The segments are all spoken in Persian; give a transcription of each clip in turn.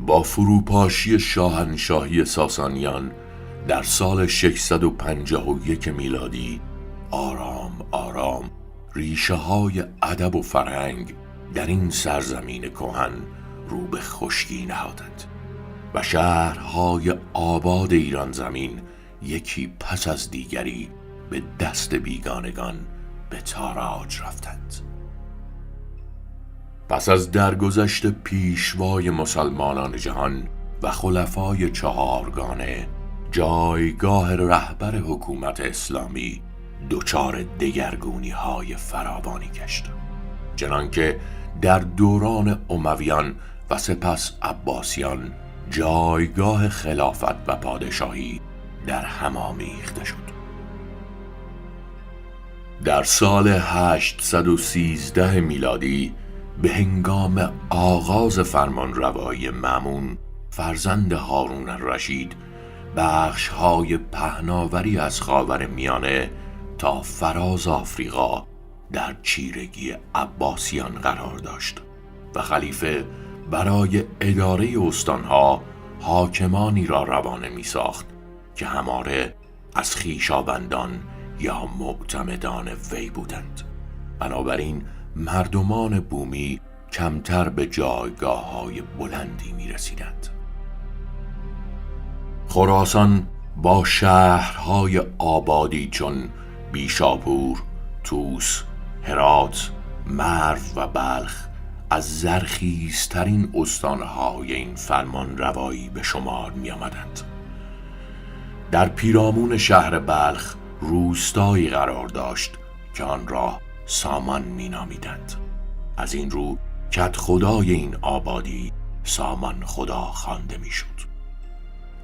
با فروپاشی شاهنشاهی ساسانیان در سال 651 میلادی آرام آرام ریشه های ادب و فرهنگ در این سرزمین کهن رو به خشکی نهادند و شهرهای آباد ایران زمین یکی پس از دیگری به دست بیگانگان به تاراج رفتند. پس از درگذشت پیشوای مسلمانان جهان و خلفای چهارگانه، جایگاه رهبر حکومت اسلامی دچار دگرگونی‌های فراوانی گشت، چنانکه در دوران امویان و سپس عباسیان جایگاه خلافت و پادشاهی در هم آمیخته شد. در سال 813 میلادی به هنگام آغاز فرمانروایی مأمون فرزند هارون الرشید، بخش‌های پهناوری از خاورمیانه تا فراز آفریقا در چیرگی عباسیان قرار داشت و خلیفه برای اداره استانها حاکمانی را روانه می ساخت که هماره از خویشاوندان یا معتمدان وی بودند. بنابراین مردمان بومی کمتر به جایگاه‌های بلندی می رسیدند. خراسان با شهرهای آبادی چون بیشاپور، طوس، هرات، مرو و بلخ از زرخیزترین استانهای این فرمان روایی به شمار می آمدند. در پیرامون شهر بلخ روستایی قرار داشت که آن را سامان می نامیدند. از این رو کدخدای این آبادی سامان خدا خوانده می شد.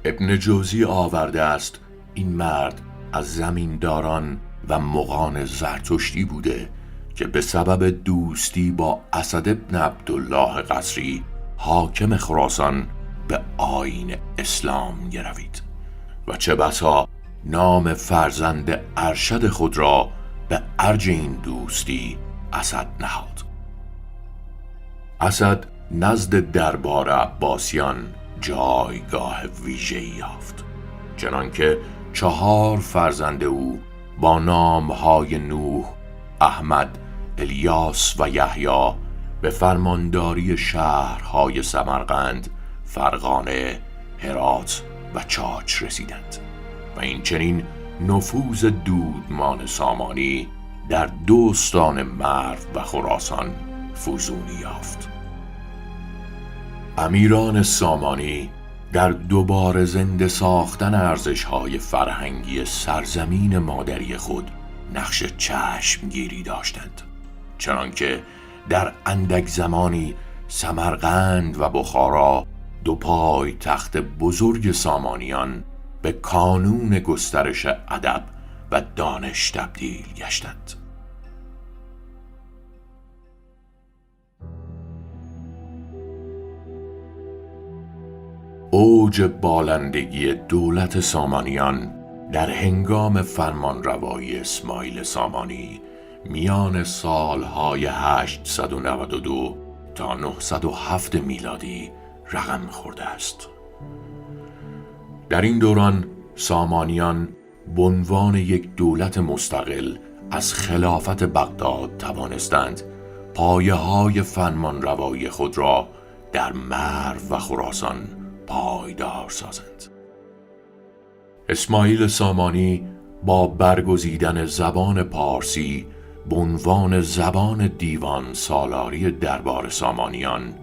ابن جوزی آورده است این مرد از زمینداران و مغان زرتشتی بوده که به سبب دوستی با اسد ابن عبدالله قصری حاکم خراسان به آیین اسلام گروید و چه بسا نام فرزند ارشد خود را به ارج این دوستی اسد نهاد. اسد نزد دربار عباسیان جایگاه ویژه‌ای یافت، چنانکه 4 فرزند او با نامهای نوح، احمد، الیاس و یحیی به فرمانداری شهرهای سمرقند، فرغانه، هرات و چاچ رسیدند و این چنین نفوذ دودمان سامانی در 2 استان مرو و خراسان فزونی یافت. امیران سامانی در دوباره زنده ساختن ارزش‌های فرهنگی سرزمین مادری خود نقش چشمگیری داشتند، چنانکه در اندک زمانی سمرقند و بخارا 2 پایتخت بزرگ سامانیان به کانون گسترش ادب و دانش تبدیل گشتند. اوج بالندگی دولت سامانیان در هنگام فرمانروایی اسماعیل سامانی میان سالهای 892 تا 907 میلادی رقم خورده است. در این دوران سامانیان به عنوان یک دولت مستقل از خلافت بغداد توانستند پایه‌های فرمانروایی خود را در مرو و خراسان پایدار سازند. اسماعیل سامانی با برگزیدن زبان پارسی به عنوان زبان دیوان سالاری دربار سامانیان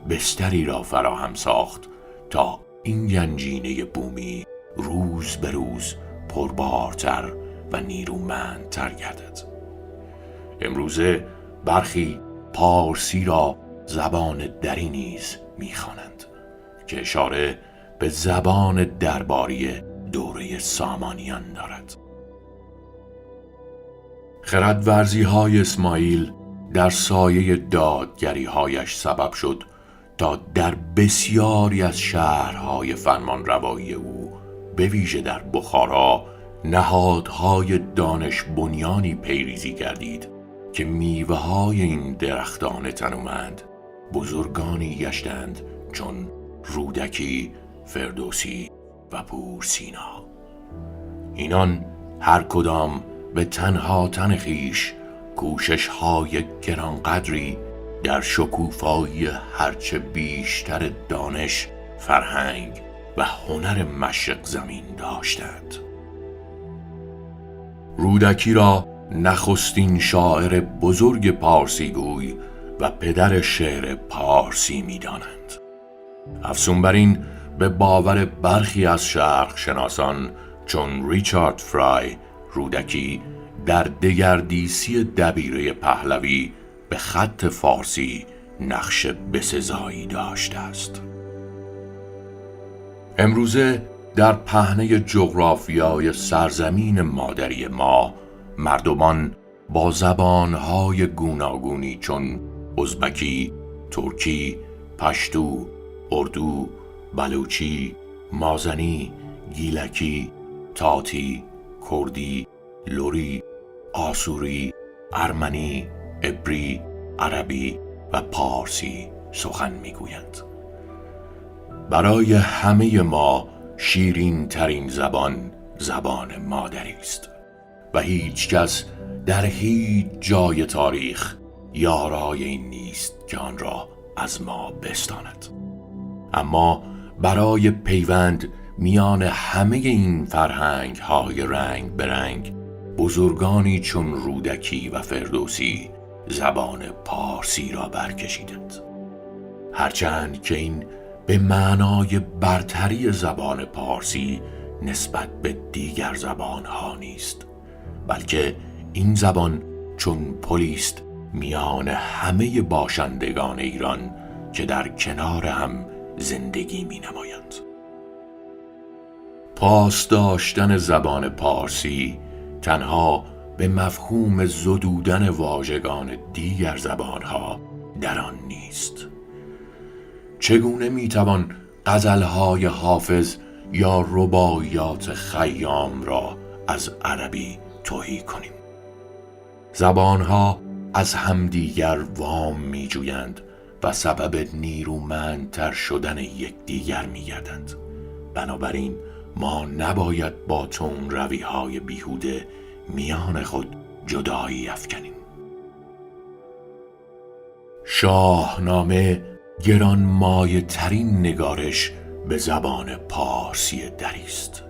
بستری را فراهم ساخت تا این گنجینه بومی روز به روز پربارتر و نیرومندتر گردد. امروزه برخی پارسی را زبان دری نیز می‌خوانند که اشاره به زبان درباری دوره سامانیان دارد. خردورزی‌های اسماعیل در سایه دادگری‌هایش سبب شد تا در بسیاری از شهرهای فرمانروایی او به ویژه در بخارا نهادهای دانش بنیانی پیریزی گردید که میوه‌های این درختان تنومند بزرگانی گشتند چون رودکی، فردوسی و پورسینا. اینان هر کدام به تنها تن خویش کوشش‌های گرانقدری در شکوفایی هرچه بیشتر دانش، فرهنگ و هنر مشرق زمین داشتند. رودکی را نخستین شاعر بزرگ پارسیگوی و پدر شعر پارسی می‌دانند. افزون بر این، به باور برخی از شرق شناسان چون ریچارد فرای، رودکی در دگردیسی دبیره پهلوی به خط فارسی نقش بسزایی داشته است. امروزه در پهنه جغرافیای سرزمین مادری ما، مردمان با زبانهای گوناگونی چون ازبکی، ترکی، پشتو، اردو، بلوچی، مازنی، گیلکی، تاتی، کردی، لری، آسوری، ارمنی، عبری، عربی و پارسی سخن میگویند. برای همه ما شیرین ترین زبان زبان مادری است و هیچ کس در هیچ جای تاریخ یارای این نیست که آن را از ما بستاند. اما برای پیوند میان همه این فرهنگ های رنگ به رنگ، بزرگانی چون رودکی و فردوسی زبان پارسی را برکشیدند. هرچند که این به معنای برتری زبان پارسی نسبت به دیگر زبانها نیست، بلکه این زبان چون پلی است میان همه باشندگان ایران که در کنار هم زندگی می نمایند. پاس داشتن زبان پارسی تنها به مفهوم زدودن واژگان دیگر زبانها در آن نیست. چگونه میتوان غزلهای حافظ یا رباعیات خیام را از عربی تهی کنیم؟ زبانها از همدیگر وام میجویند و سبب نیرومندتر شدن یکدیگر میگردند. بنابراین ما نباید با تندروی‌های بیهوده میان خود جدایی افکنیم. شاهنامه گرانمایه ترین نگارش به زبان پارسی دری است.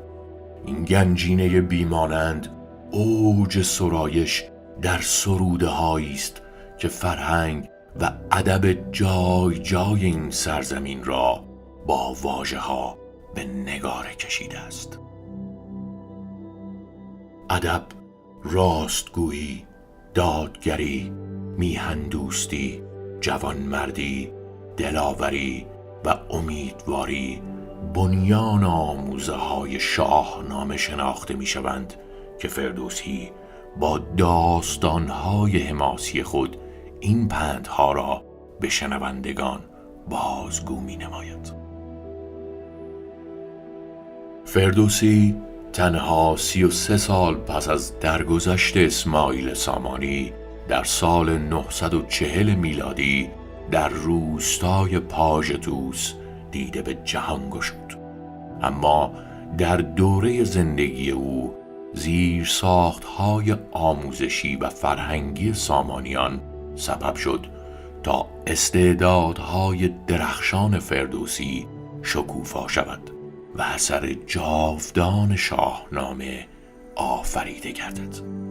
این گنجینه بیمانند اوج سرایش در سروده هایی است که فرهنگ و ادب جای جای این سرزمین را با واژه ها به نگاره کشیده است. ادب، راستگویی، دادگری، میهندوستی، جوانمردی، دلاوری و امیدواری بنیان آموزه های شاهنامه شناخته می شوند که فردوسی با داستانهای حماسی خود این پندها را به شنوندگان بازگو می نماید. فردوسی تنها 33 سال پس از درگذشت اسماعیل سامانی در سال 940 میلادی در روستای پاژتوس دیده به جهان گشود. اما در دوره زندگی او زیرساخت‌های آموزشی و فرهنگی سامانیان سبب شد تا استعدادهای درخشان فردوسی شکوفا شود و اثر جاودان شاهنامه آفریده گردد.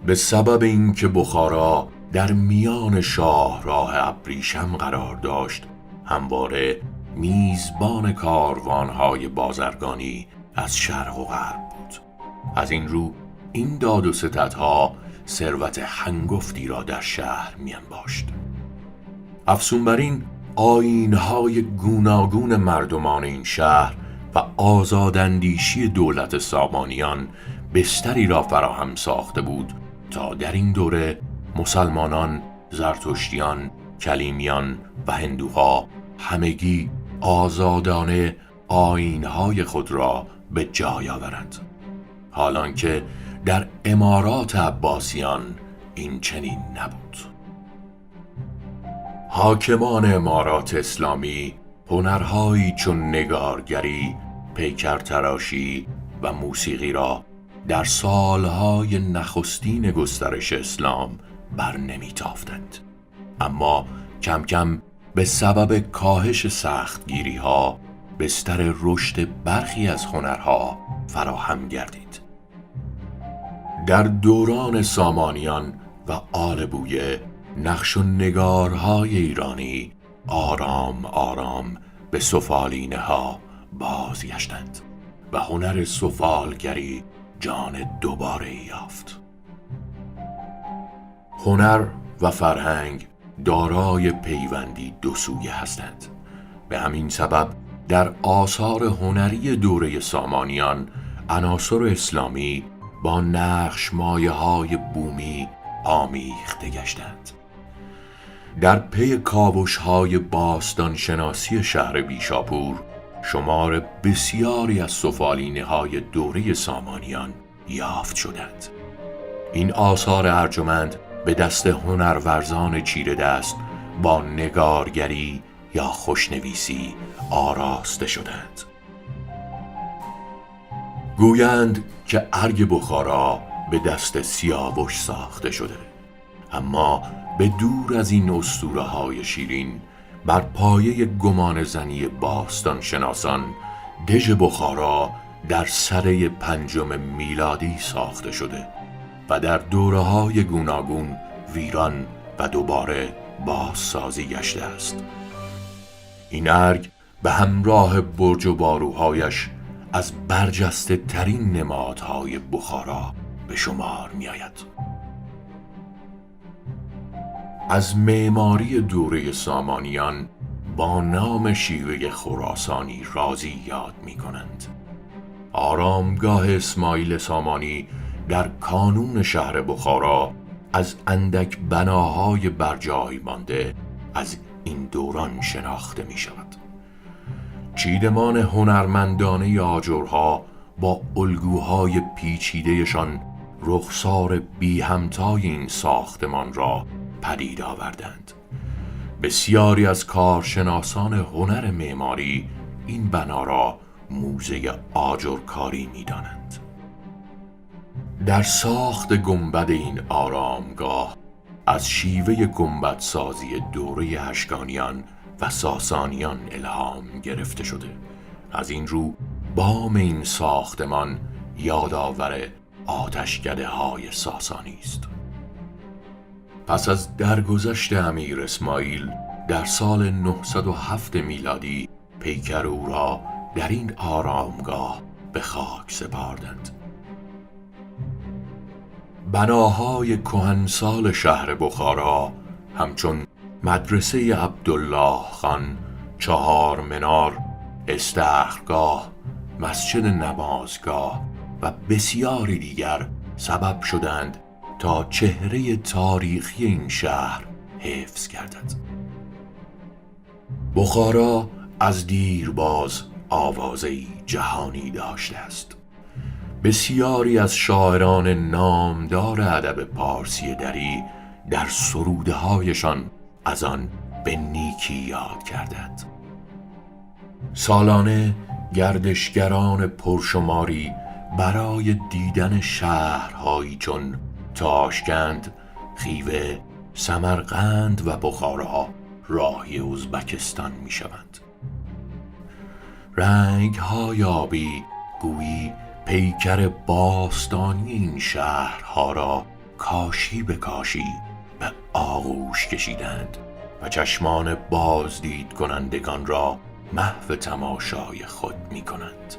به سبب اینکه بخارا در میان شاهراه ابریشم قرار داشت، همواره میزبان کاروانهای بازرگانی از شرق و غرب بود. از این رو این داد و ستدها ثروت هنگفتی را در شهر می‌انباشت. افزون بر این، آیین‌های گوناگون مردمان این شهر و آزاداندیشی دولت سامانیان بستری را فراهم ساخته بود تا در این دوره مسلمانان، زرتشتیان، کلیمیان و هندوها همگی آزادانه آیین‌های خود را به جای آورند. حالان که در امارات عباسیان این چنین نبود. حاکمان امارات اسلامی هنرهایی چون نگارگری، پیکرتراشی و موسیقی را در سالهای نخستین گسترش اسلام بر نمی‌تافتند، اما کم کم به سبب کاهش سختگیری ها بستر رشد برخی از هنرها فراهم گردید. در دوران سامانیان و آل بویه نقش و نگارهای ایرانی آرام آرام به سفالینه ها بازگشتند و هنر سفالگری جان دوباره یافت. هنر و فرهنگ دارای پیوندی دو سویه هستند. به همین سبب در آثار هنری دوره سامانیان عناصر اسلامی با نقش مایه‌های بومی آمیخته گشتند. در پی کاوش‌های باستان شناسی شهر بیشاپور شمار بسیاری از سفالینه‌های دوره سامانیان یافت شدند. این آثار ارجمند به دست هنرورزان چیره دست با نگارگری یا خوشنویسی آراسته شدند. گویند که ارگ بخارا به دست سیاوش ساخته شده، اما به دور از این اسطوره‌های شیرین بر پایه گمان زنی باستان شناسان دژ بخارا در سده 5 میلادی ساخته شده و در دوره‌های گوناگون ویران و دوباره بازسازی گشته است. این ارگ به همراه برج و باروهایش از برجسته ترین نمادهای بخارا به شمار می آید. از معماری دوره سامانیان با نام شیوه خراسانی رازی یاد می کنند. آرامگاه اسماعیل سامانی در کانون شهر بخارا از اندک بناهای برجای مانده از این دوران شناخته می شود. چیدمان هنرمندانه آجرها با الگوهای پیچیده‌شان رخسار بی همتای این ساختمان را پدید آوردند. بسیاری از کارشناسان هنر معماری این بنا را موزه آجرکاری می دانند. در ساخت گنبد این آرامگاه از شیوه گنبدسازی دوره اشکانیان و ساسانیان الهام گرفته شده. از این رو بام این ساختمان یادآور آتشکده های ساسانی است. پس از درگذشت امیر اسماعیل در سال 907 میلادی پیکر او را در این آرامگاه به خاک سپردند. بناهای کهنسال شهر بخارا همچون مدرسه عبدالله خان، 4 منار، استخرگاه، مسجد نمازگاه و بسیاری دیگر سبب شدند تا چهره تاریخی این شهر حفظ گردد. بخارا از دیرباز آوازه‌ای جهانی داشته است. بسیاری از شاعران نامدار ادب پارسی دری در سروده‌هایشان از آن به نیکی یاد کردند. سالانه گردشگران پرشماری برای دیدن شهرهایی چون تاشکند، خیوه، سمرقند و بخارا راهی ازبکستان می شوند. رنگ‌های آبی گویی پیکر باستانی این شهرها را کاشی به کاشی به آغوش کشیدند و چشمان بازدید کنندگان را محو تماشای خود می کنند.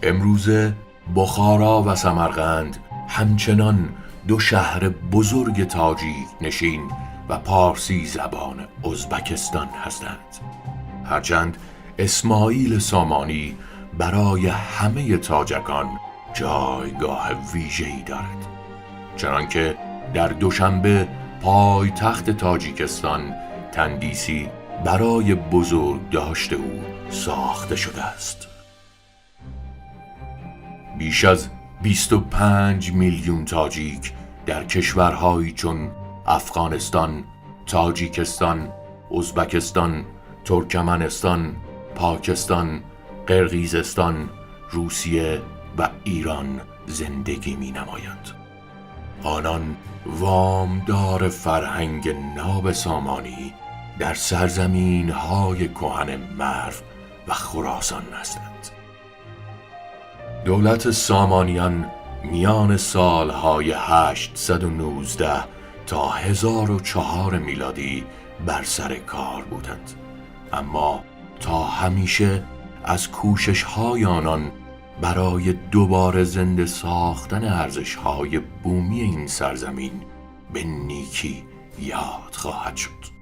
امروزه بخارا و سمرقند همچنان 2 شهر بزرگ تاجیک نشین و پارسی زبان ازبکستان هستند. هرچند اسماعیل سامانی برای همه تاجکان جایگاه ویژه‌ای دارد، چنانکه در دوشنبه پایتخت تاجیکستان تندیسی برای بزرگ داشته او ساخته شده است. بیش از 25 میلیون تاجیک در کشورهایی چون افغانستان، تاجیکستان، ازبکستان، ترکمنستان، پاکستان، قرقیزستان، روسیه و ایران زندگی می نمایند. آنان وامدار فرهنگ ناب سامانی در سرزمین های کهن مرو و خراسان هستند. دولت سامانیان میان سالهای 819 تا 1004 میلادی بر سر کار بودند، اما تا همیشه از کوشش‌های آنان برای دوباره زنده ساختن ارزش‌های بومی این سرزمین به نیکی یاد خواهد شد.